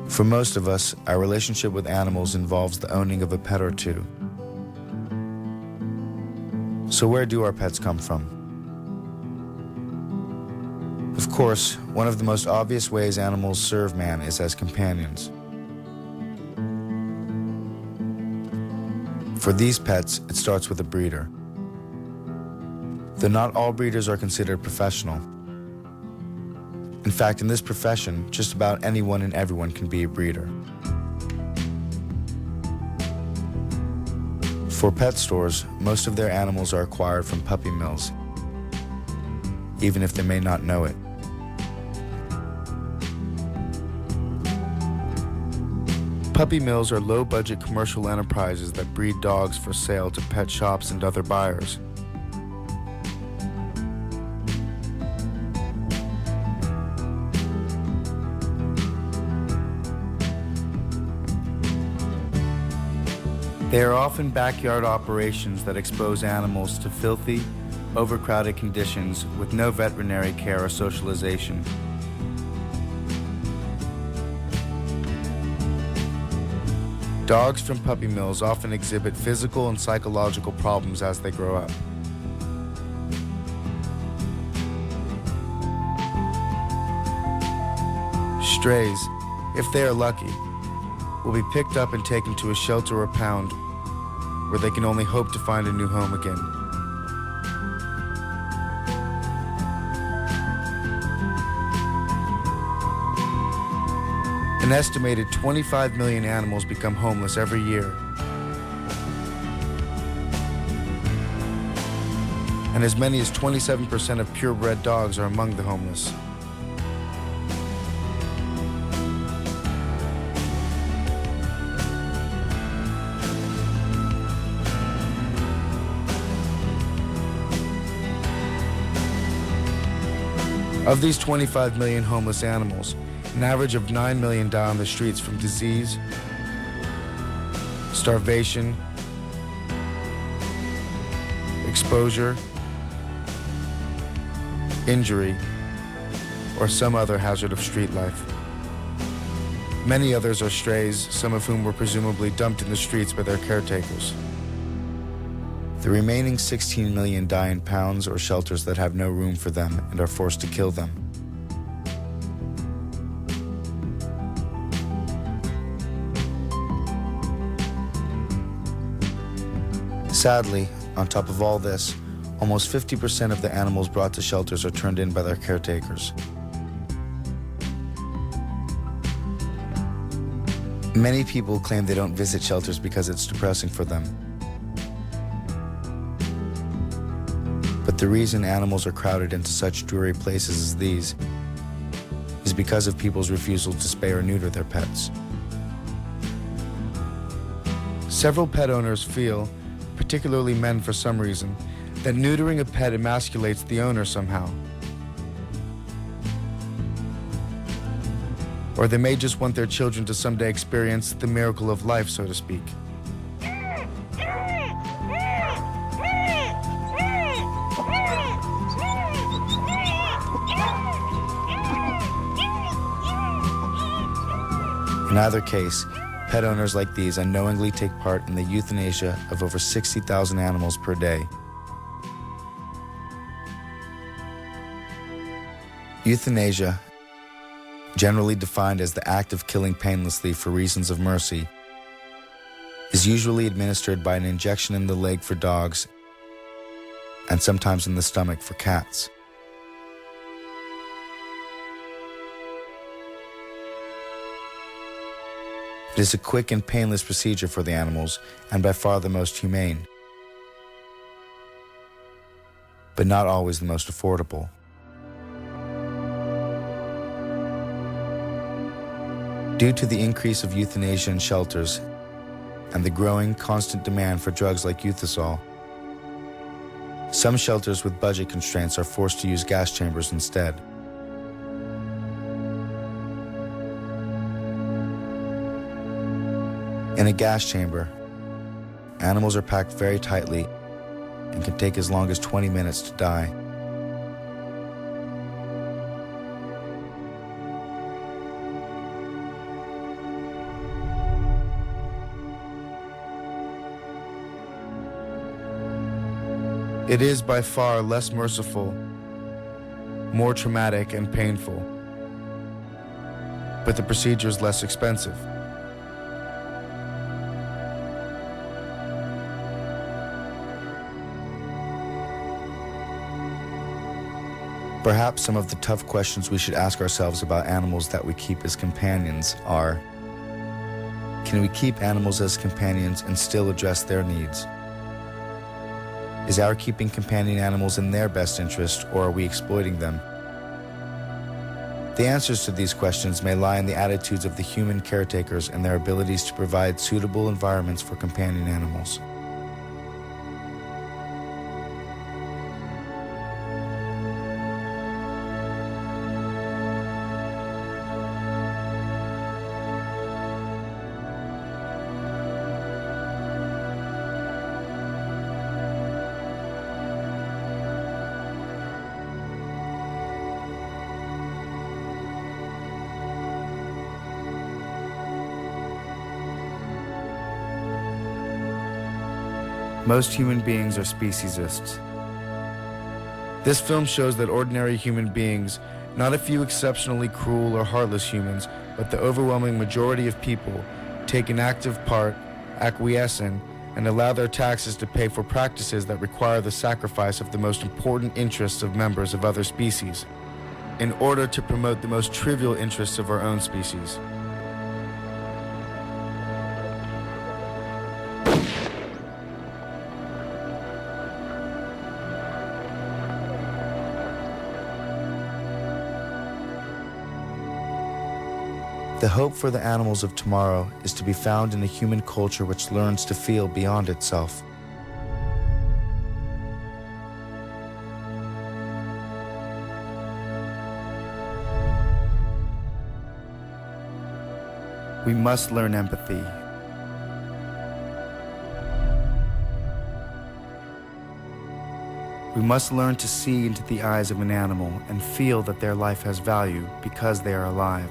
For most of us, our relationship with animals involves the owning of a pet or two. So where do our pets come from? Of course, one of the most obvious ways animals serve man is as companions. For these pets, it starts with a breeder. Though not all breeders are considered professional. In fact, in this profession, just about anyone and everyone can be a breeder. For pet stores, most of their animals are acquired from puppy mills, even if they may not know it. Puppy mills are low-budget commercial enterprises that breed dogs for sale to pet shops and other buyers. They are often backyard operations that expose animals to filthy, overcrowded conditions with no veterinary care or socialization. Dogs from puppy mills often exhibit physical and psychological problems as they grow up. Strays, if they are lucky, will be picked up and taken to a shelter or pound where they can only hope to find a new home again. An estimated 25 million animals become homeless every year. And as many as 27% of purebred dogs are among the homeless. Of these 25 million homeless animals, an average of 9 million die on the streets from disease, starvation, exposure, injury, or some other hazard of street life. Many others are strays, some of whom were presumably dumped in the streets by their caretakers. The remaining 16 million die in pounds or shelters that have no room for them and are forced to kill them. Sadly, on top of all this, almost 50% of the animals brought to shelters are turned in by their caretakers. Many people claim they don't visit shelters because it's depressing for them. But the reason animals are crowded into such dreary places as these is because of people's refusal to spay or neuter their pets. Several pet owners feel, particularly men for some reason, that neutering a pet emasculates the owner somehow. Or they may just want their children to someday experience the miracle of life, so to speak. In either case, pet owners like these unknowingly take part in the euthanasia of over 60,000 animals per day. Euthanasia, generally defined as the act of killing painlessly for reasons of mercy, is usually administered by an injection in the leg for dogs and sometimes in the stomach for cats. It is a quick and painless procedure for the animals, and by far the most humane, but not always the most affordable. Due to the increase of euthanasia in shelters and the growing, constant demand for drugs like Euthasol, some shelters with budget constraints are forced to use gas chambers instead. In a gas chamber, animals are packed very tightly and can take as long as 20 minutes to die. It is by far less merciful, more traumatic and painful, but the procedure is less expensive. Perhaps some of the tough questions we should ask ourselves about animals that we keep as companions are: can we keep animals as companions and still address their needs? Is our keeping companion animals in their best interest, or are we exploiting them? The answers to these questions may lie in the attitudes of the human caretakers and their abilities to provide suitable environments for companion animals. Most human beings are speciesists. This film shows that ordinary human beings, not a few exceptionally cruel or heartless humans, but the overwhelming majority of people, take an active part, acquiesce in, and allow their taxes to pay for practices that require the sacrifice of the most important interests of members of other species, in order to promote the most trivial interests of our own species. The hope for the animals of tomorrow is to be found in a human culture which learns to feel beyond itself. We must learn empathy. We must learn to see into the eyes of an animal and feel that their life has value because they are alive.